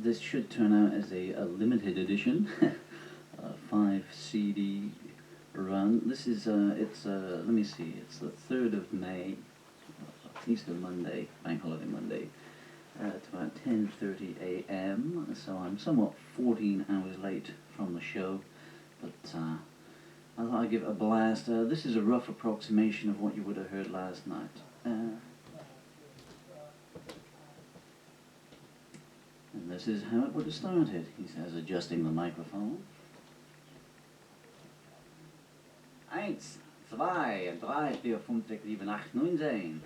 this should turn out as a limited edition, 5 CD run. This is, let me see, it's the 3rd of May, Easter Monday, Bank Holiday Monday, at about 10:30 a.m. So I'm somewhat 14 hours late from the show, but I thought I'd give it a blast. This is a rough approximation of what you would have heard last night. And this is how it would have started, he says, adjusting the microphone. 1, 2, 3, 4, 5, 6, 7, 8, 9, 10.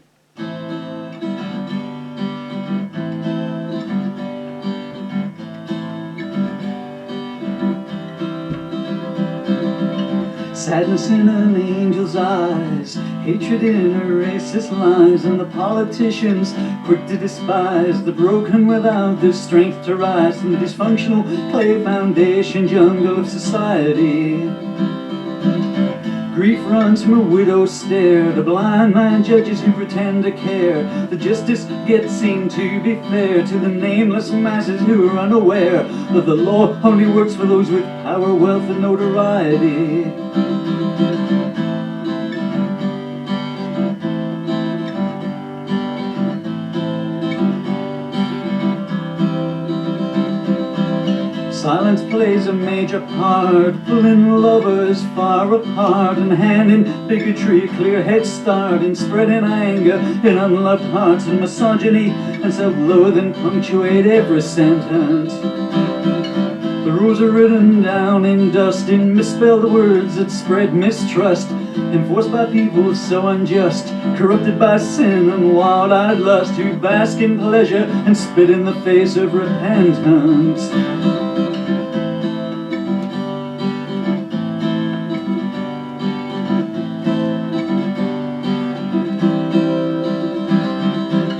Sadness in an angel's eyes, hatred in her racist lies, and the politicians quick to despise the broken without the strength to rise from the dysfunctional clay foundation jungle of society. Grief runs from a widow's stare to blind man judges who pretend to care. The justice gets seen to be fair to the nameless masses who are unaware that the law only works for those with power, wealth, and notoriety. Silence plays a major part, pulling lovers far apart and handing bigotry a clear head start in spreading anger in unloved hearts, and misogyny and self-loathing punctuate every sentence. The rules are written down in dust in misspelled words that spread mistrust, enforced by people so unjust, corrupted by sin and wild-eyed lust, who bask in pleasure and spit in the face of repentance.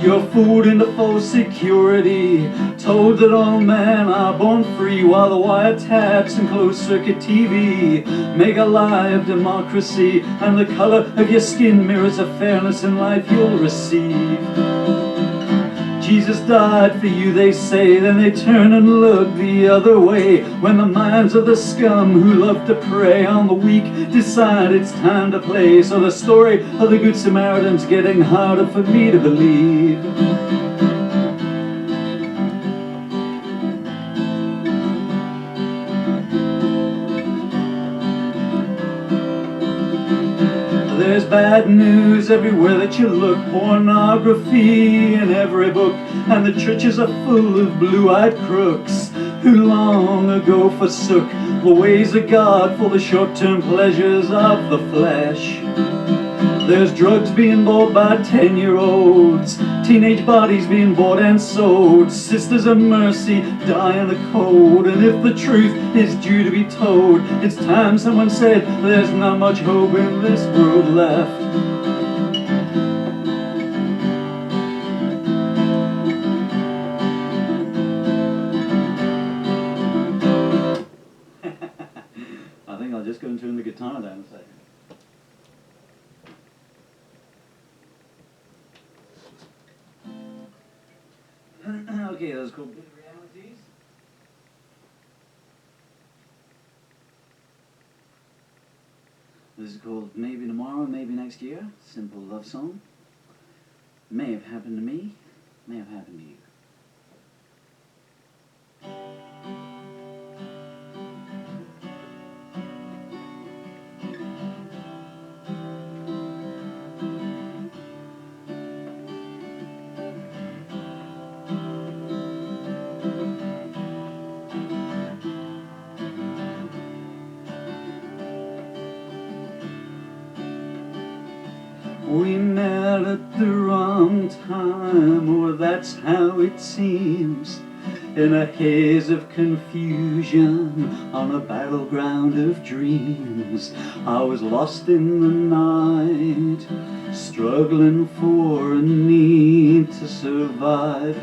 You're fooled into false security, told that all men are born free, while the wiretaps and closed-circuit TV make a lie of democracy, and the color of your skin mirrors a fairness in life you'll receive. Jesus died for you, they say, then they turn and look the other way, when the minds of the scum who love to prey on the weak decide it's time to play. So the story of the Good Samaritan's getting harder for me to believe. There's bad news everywhere that you look, pornography in every book, and the churches are full of blue-eyed crooks who long ago forsook the ways of God for the short-term pleasures of the flesh. There's drugs being bought by 10-year-olds, teenage bodies being bought and sold, sisters of mercy die in the cold, and if the truth is due to be told, it's time someone said there's not much hope in this world left. I think I'll just go and turn the guitar down a second. Okay, those called Bitter Realities. This is called Maybe Tomorrow, Maybe Next Year. Simple love song. May have happened to me, may have happened to you. We met at the wrong time, or that's how it seems, in a haze of confusion on a battleground of dreams. I was lost in the night, struggling for a need to survive.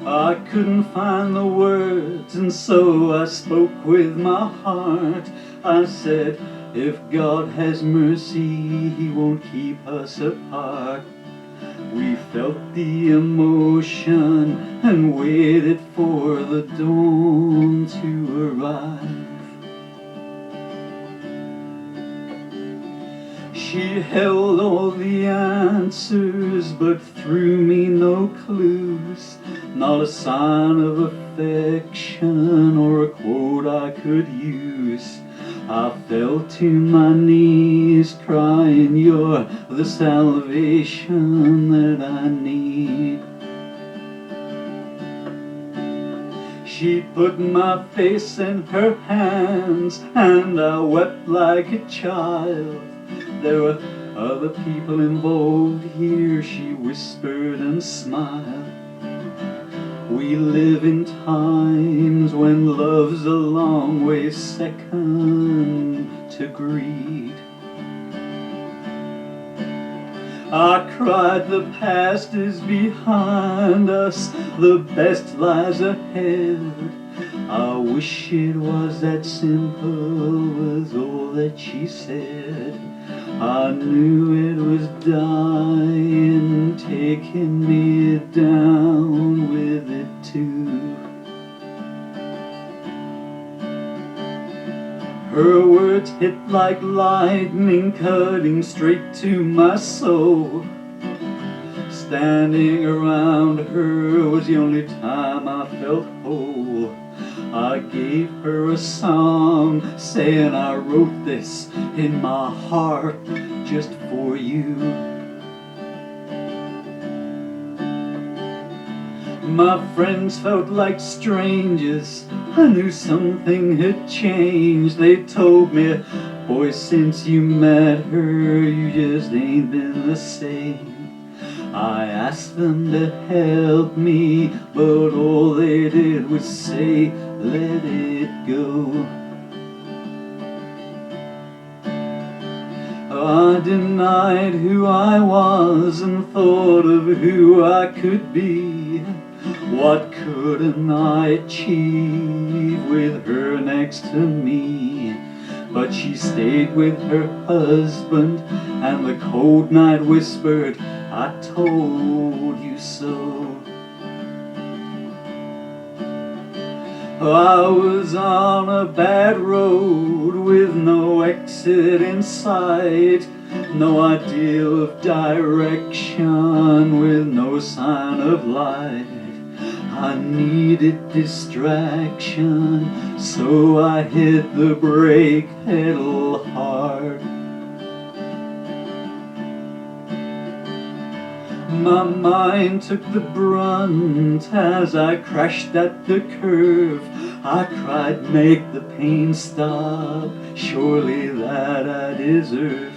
I couldn't find the words, and so I spoke with my heart. I said, if God has mercy, He won't keep us apart. We felt the emotion and waited for the dawn to arrive. She held all the answers but threw me no clues, not a sign of affection or a quote I could use. I fell to my knees crying, "You're the salvation that I need." She put my face in her hands and I wept like a child. "There are other people involved here," she whispered and smiled. "We live in times when love's a long way second to greed." I cried, "The past is behind us, the best lies ahead." I wish it was that simple, was all that she said. I knew it was dying, taking me down with it too. Her words hit like lightning, cutting straight to my soul. Standing around her was the only time I felt whole. I gave her a song, saying I wrote this in my heart just for you. My friends felt like strangers. I knew something had changed. They told me, "Boy, since you met her, you just ain't been the same." I asked them to help me, but all they did was say, "Let it go." I denied who I was and thought of who I could be. What couldn't I achieve with her next to me? But she stayed with her husband, and the cold night whispered, "I told you so." I was on a bad road with no exit in sight, no idea of direction, with no sign of light. I needed distraction, so I hit the brake pedal hard. My mind took the brunt as I crashed at the curve. I cried, "Make the pain stop, surely that I deserve."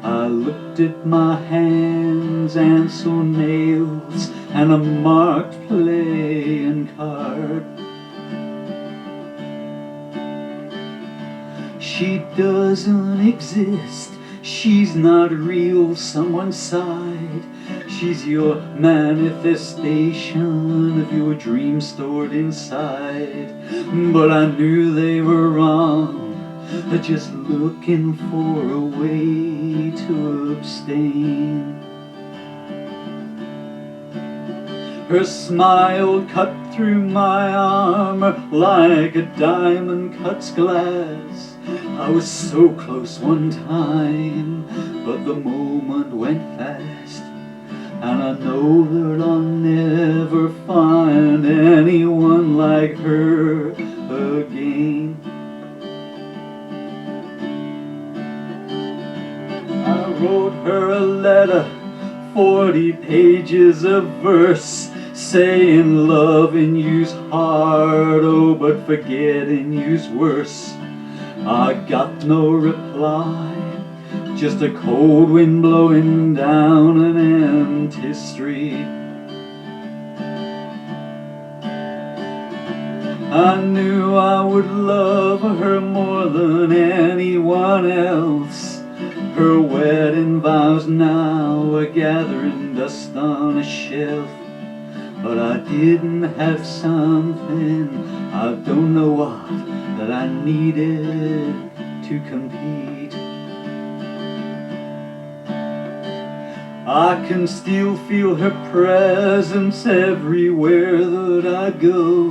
I looked at my hands and saw nails and a marked playing card. She doesn't exist, she's not real, someone sighed. She's your manifestation of your dreams stored inside. But I knew they were wrong, just looking for a way to abstain. Her smile cut through my armor like a diamond cuts glass. I was so close one time, but the moment went fast. And I know that I'll never find anyone like her again. I wrote her a letter, 40 pages of verse, saying loving you's hard, oh, but forgetting you's worse. I got no reply, just a cold wind blowing down an empty street. I knew I would love her more than anyone else. Her wedding vows now are gathering dust on a shelf. But I didn't have something, I don't know what, that I needed to compete. I can still feel her presence everywhere that I go.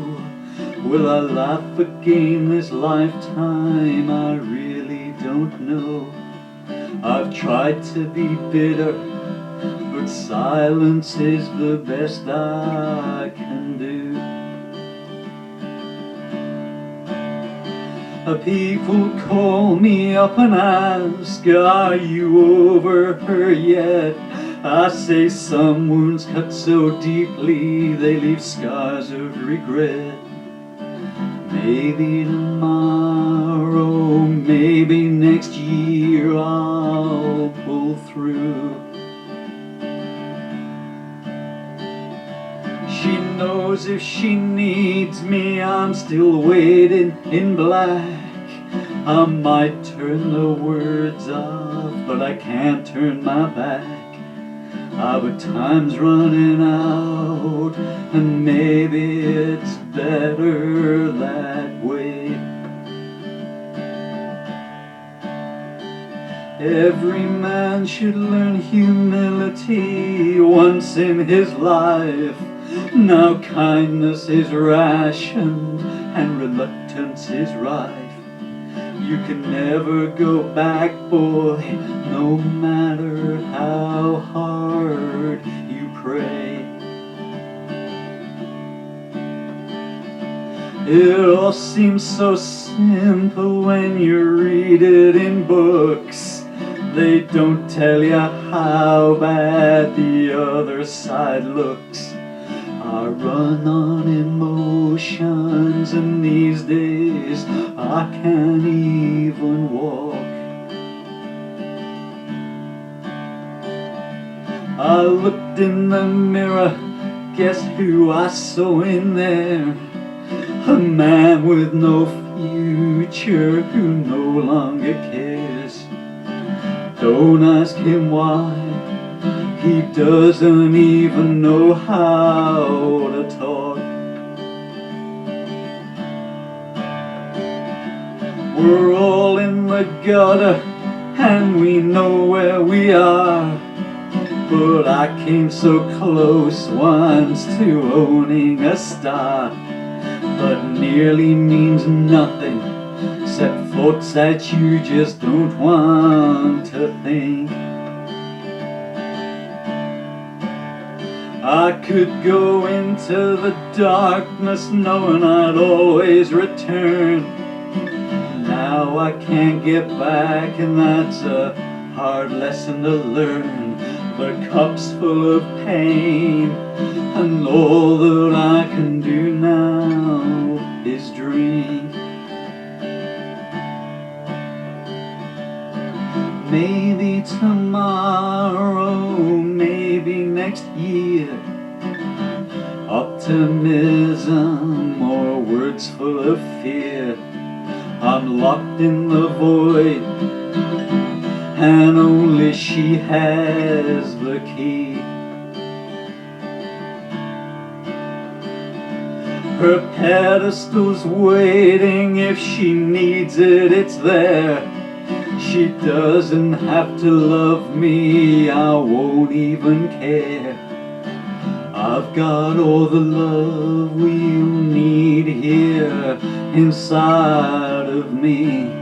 Will I laugh again this lifetime? I really don't know. I've tried to be bitter, but silence is the best I can do. People call me up and ask, are you over her yet? I say some wounds cut so deeply they leave scars of regret. Maybe tomorrow, maybe next year I'll pull through. She knows if she needs me, I'm still waiting in black. I might turn the words off, but I can't turn my back. But time's running out, and maybe it's better that way. Every man should learn humility once in his life. Now kindness is rationed and reluctance is rife. You can never go back, boy, no matter how hard you pray. It all seems so simple when you read it in books. They don't tell you how bad the other side looks. I run on emotions, and these days I can't even walk. I looked in the mirror, guess who I saw in there? A man with no future who no longer cares. Don't ask him why, he doesn't even know how to talk. We're all in the gutter and we know where we are. But I came so close once to owning a star. But nearly means nothing except thoughts that you just don't want to think. I could go into the darkness knowing I'd always return. Now I can't get back, and that's a hard lesson to learn. The cup's full of pain, and all that I can do now is drink. Maybe tomorrow, maybe next year, optimism or words full of fear. I'm locked in the void, and only she has the key. Her pedestal's waiting, if she needs it, it's there. She doesn't have to love me, I won't even care. I've got all the love we'll need here inside of me.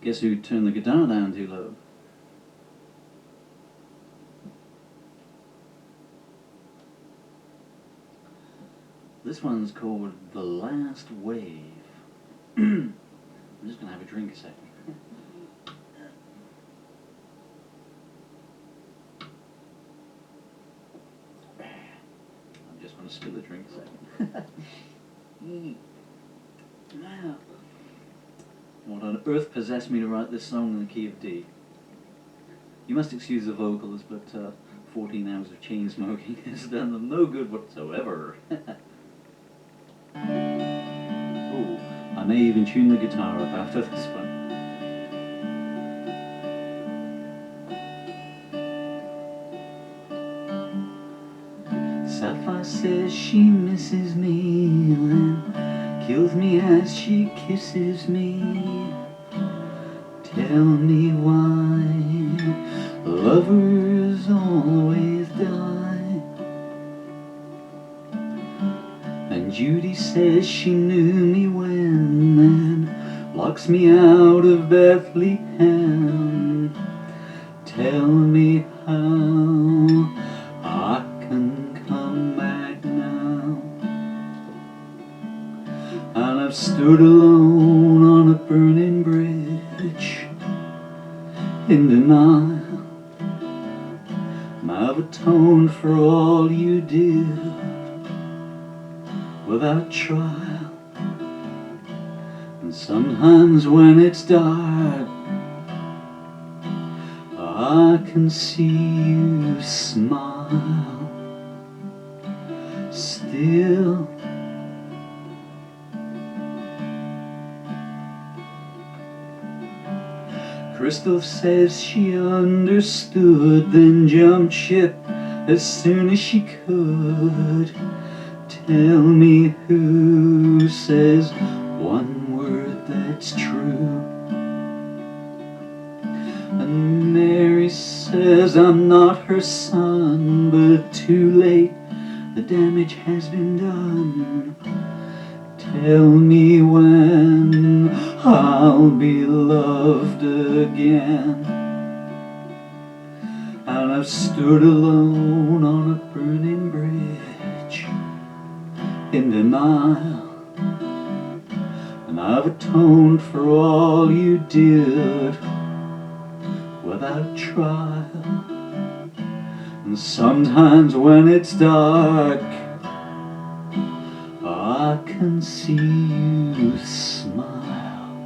Guess who turned the guitar down too low? This one's called The Last Wave. I'm just going to have a drink a second. I'm just going to spill a drink a second. Wow. What on earth possessed me to write this song in the key of D? You must excuse the vocals, but 14 hours of chain smoking has done them no good whatsoever. Oh, I may even tune the guitar up after this one. Sapphire says she misses me, then kills me as she kisses me. Tell me why lovers always die. And Judy says she knew me when, then locks me out of Bethlehem. Tell me how I can come back now. And I've stood alone on a burning bridge in denial. And I've atoned for all you did without trial. And sometimes when it's dark, I can see you smile still. Crystal says she understood, then jumped ship as soon as she could. Tell me who says one word that's true. And Mary says I'm not her son, but too late, the damage has been done. Tell me when I'll be loved again. And I've stood alone on a burning bridge in denial. And I've atoned for all you did without trial. And sometimes when it's dark, I can see you smile,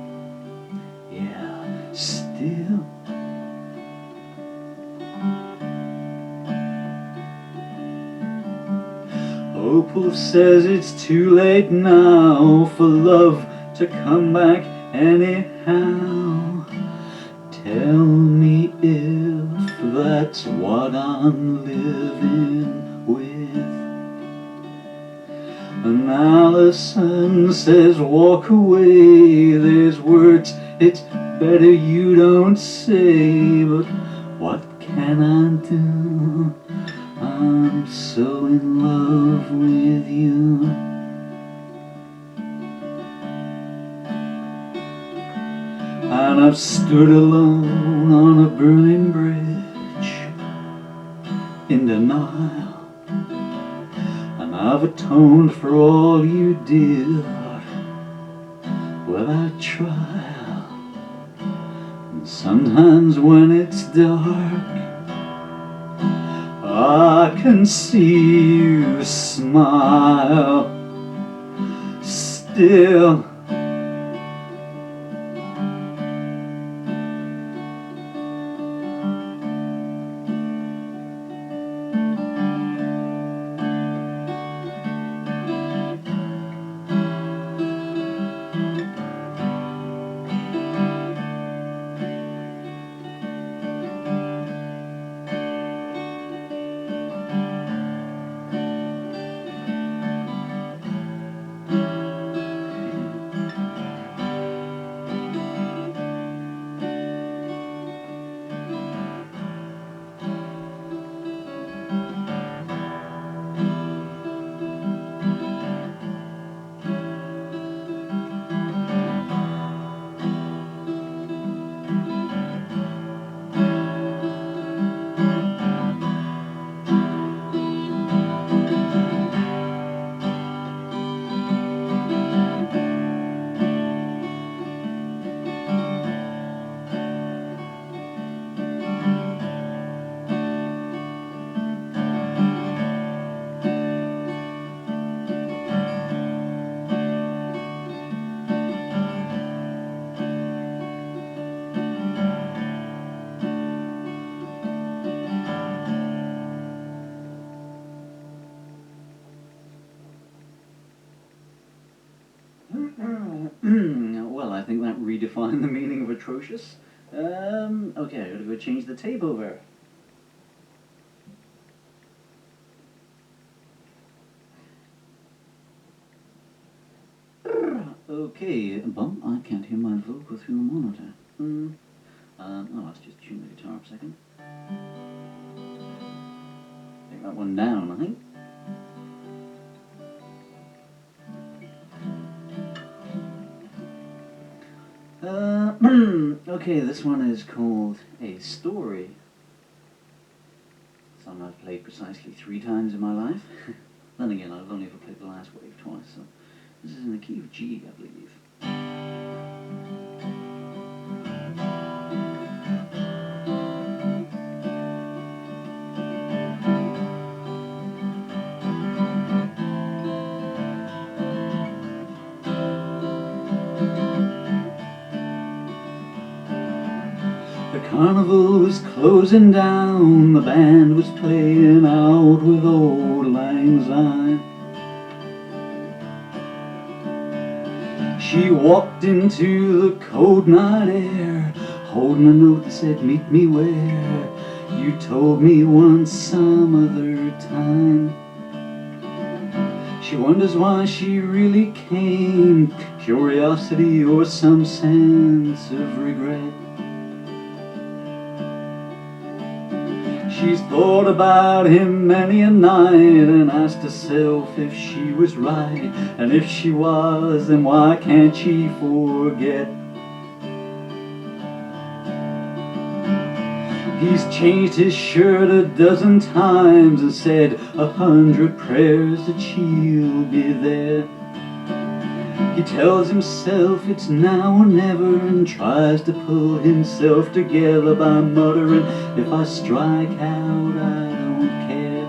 yeah, still. Opal says it's too late now for love to come back anyhow. Tell me if that's what I'm living with. And Allison says walk away, there's words it's better you don't say. But what can I do? I'm so in love with you. And I've stood alone on a burning bridge in denial. And I've atoned for all you did without trial. And sometimes when it's dark, I can see you smile still. I think that redefined the meaning of atrocious. Okay, I gotta go change the tape over. Okay, bum, I can't hear my vocal through the monitor. Let's just tune the guitar up a second. Take that one down, I think. Okay, this one is called A Story. It's a song I've played precisely 3 times in my life. Then again, I've only ever played the last wave twice, so this is in the key of G, I believe. The carnival was closing down, the band was playing out with Old Lang Syne. She walked into the cold night air, holding a note that said, meet me where you told me once some other time. She wonders why she really came, curiosity or some sense of regret. She's thought about him many a night and asked herself if she was right. And if she was, then why can't she forget? He's changed his shirt a dozen times and said 100 prayers that she'll be there. He tells himself it's now or never and tries to pull himself together by muttering, if I strike out, I don't care.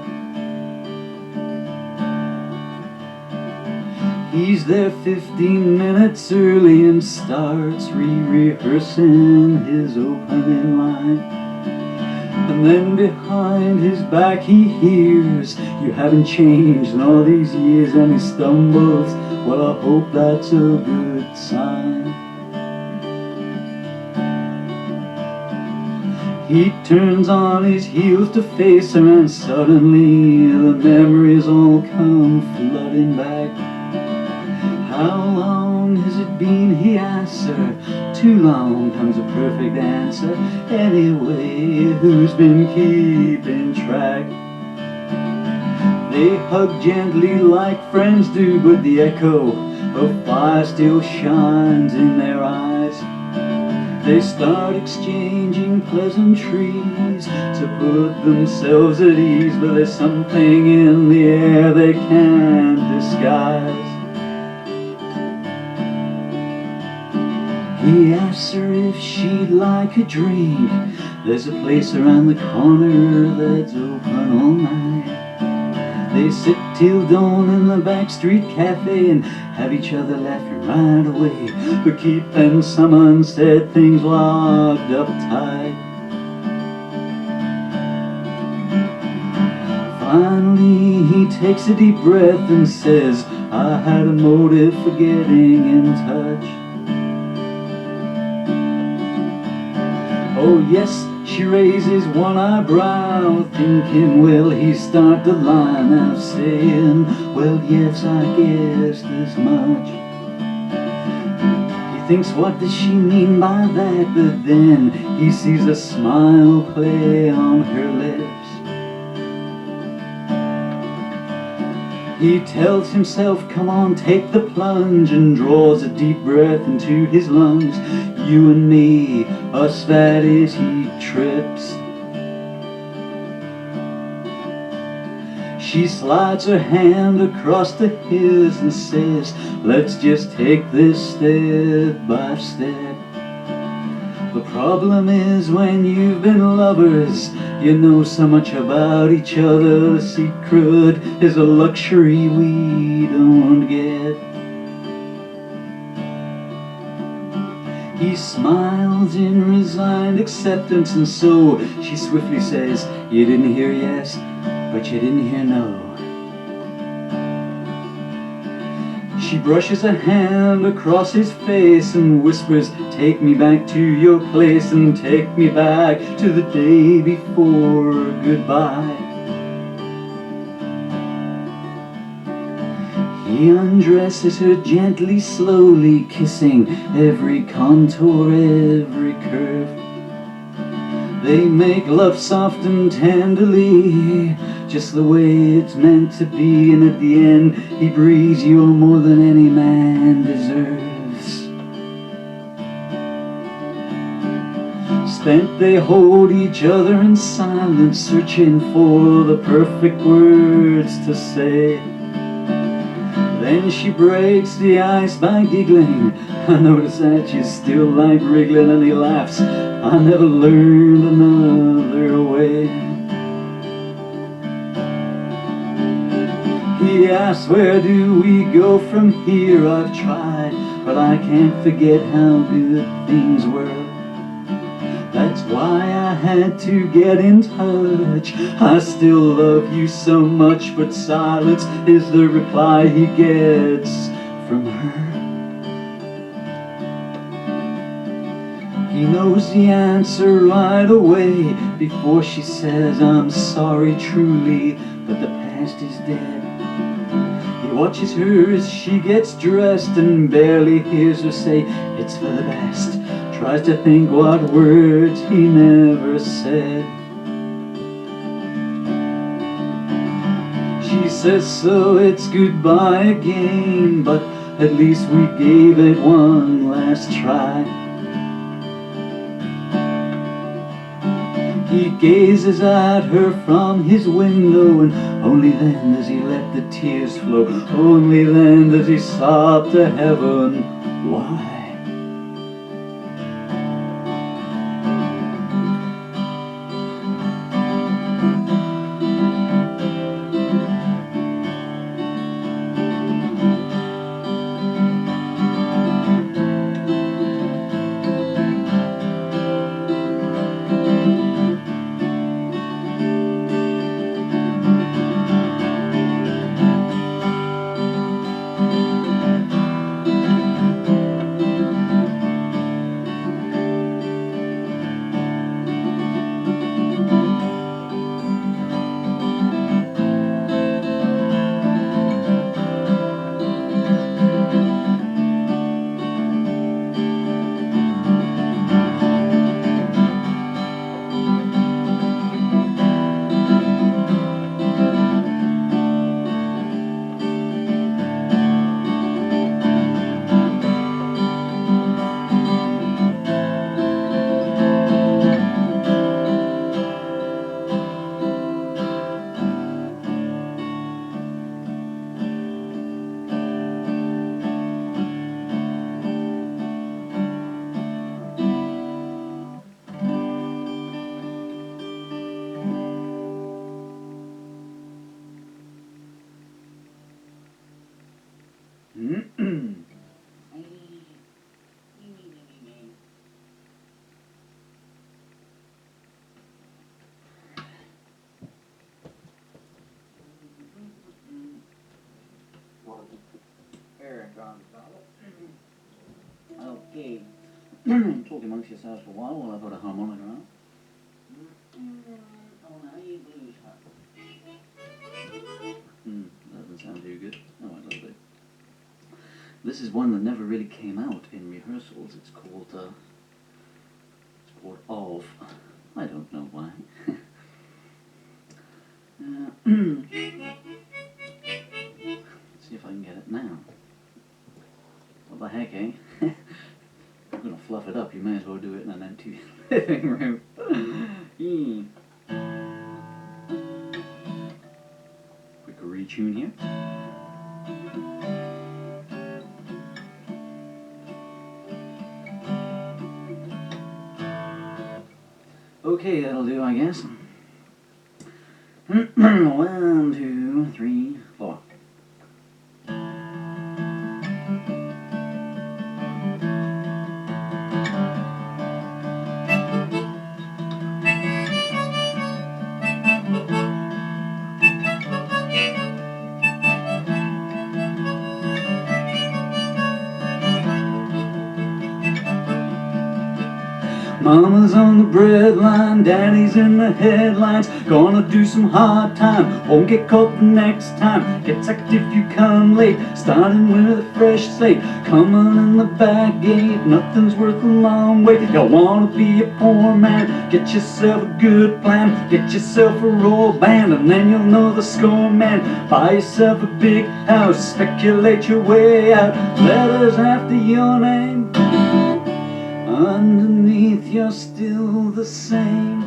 He's there 15 minutes early and starts re-rehearsing his opening line. And then behind his back he hears, you haven't changed in all these years, and he stumbles. Well, I hope that's a good sign. He turns on his heels to face her, and suddenly the memories all come flooding back. How long has it been, he asks her. Too long comes a perfect answer. Anyway, who's been keeping track? They hug gently like friends do, but the echo of fire still shines in their eyes. They start exchanging pleasantries to put themselves at ease, but there's something in the air they can't disguise. He asks her if she'd like a drink. There's a place around the corner that's open all night. They sit till dawn in the backstreet cafe and have each other laughing right away, but keeping some unsaid things locked up tight. Finally he takes a deep breath and says, I had a motive for getting in touch. Oh yes, she raises one eyebrow, thinking, will he start the line out saying, well yes, I guess this much. He thinks, what does she mean by that? But then he sees a smile play on her lips. He tells himself, come on, take the plunge, and draws a deep breath into his lungs. You and me, us that is, he trips. She slides her hand across to his and says, let's just take this step by step. The problem is when you've been lovers, you know so much about each other. The secret is a luxury we don't get. He smiles in resigned acceptance, and so she swiftly says, you didn't hear yes, but you didn't hear no. She brushes a hand across his face and whispers, "Take me back to your place and take me back to the day before goodbye." He undresses her gently, slowly, kissing every contour, every curve. They make love soft and tenderly, just the way it's meant to be, and at the end he breathes you more than any man deserves. Spent they hold each other in silence, searching for the perfect words to say. Then she breaks the ice by giggling. I notice that you still like wriggling, and he laughs. I never learned another way. He asks, "Where do we go from here?" I've tried, but I can't forget how good things were. That's why I had to get in touch. I still love you so much, but silence is the reply he gets from her. He knows the answer right away before she says, "I'm sorry truly, but the past is dead." He watches her as she gets dressed and barely hears her say, "It's for the best." Tries to think what words he never said. She says, "So it's goodbye again, but at least we gave it one last try." He gazes at her from his window, and only then does he let the tears flow. Only then does he sob to heaven, "Why?" Okay. Talk amongst yourselves for a while I put a harmonica on. Oh, now you blues harp. That doesn't sound too good. Oh, I love it. This is one that never really came out in rehearsals. It's called Of. I don't know why. See if I can get it now. What the heck, eh? I'm gonna fluff it up. You may as well do it in an empty living room. Quick retune here. Okay, that'll do, I guess. 1, 2, 3, 4. Mama's on the breadline, daddy's in the headlines. Gonna do some hard time, won't get caught the next time. Get sacked if you come late, starting with a fresh slate. Coming in the back gate, nothing's worth a long wait. You wanna be a poor man, get yourself a good plan. Get yourself a roll band, and then you'll know the score, man. Buy yourself a big house, speculate your way out. Letters after your name, underneath you're still the same.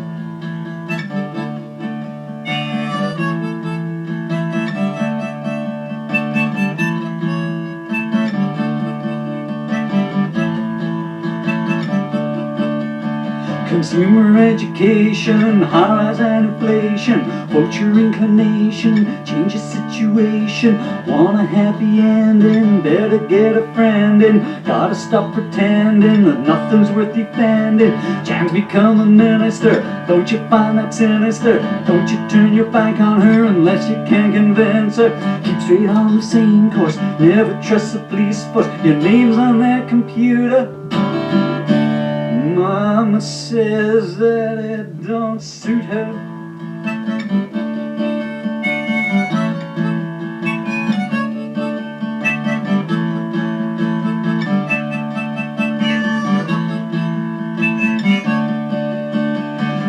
Consumer education, high-rise and inflation. Vote your inclination, change your situation. Want a happy ending, better get a friend in. Gotta stop pretending that nothing's worth defending. Jan's become a minister, don't you find that sinister? Don't you turn your back on her unless you can convince her. Keep straight on the same course, never trust the police force. Your name's on their computer. Mama says that it don't suit her.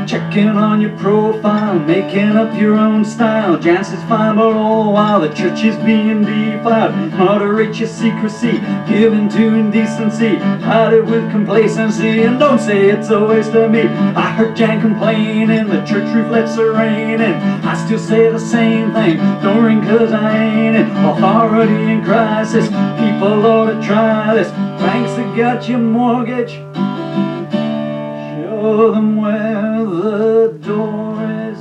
Checking on your profile, making up your own style. Jance is fine, but all the while the church is being defiled. Moderate your secrecy, give in to indecency. Hide it with complacency, and don't say it's a waste of me. I heard Jan complaining, the church roof lets her rain in. I still say the same thing, don't ring cause I ain't in. Authority in crisis, people ought to try this. Banks that got your mortgage, show them where the door is.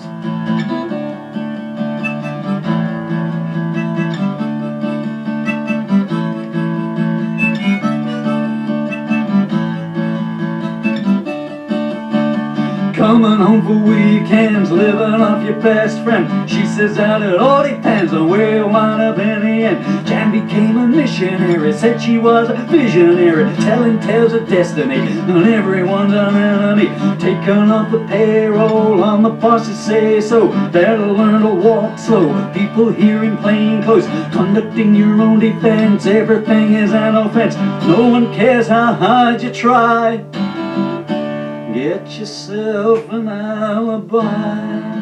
Coming home for weekends, living off your best friend. She says that it all depends on where you wind up in the end. Jan became a missionary, said she was a visionary, telling tales of destiny, and everyone's an enemy. Taken off the payroll on the boss to say so. Better learn to walk slow, people here in plain clothes. Conducting your own defense, everything is an offense. No one cares how hard you try. Get yourself an alibi.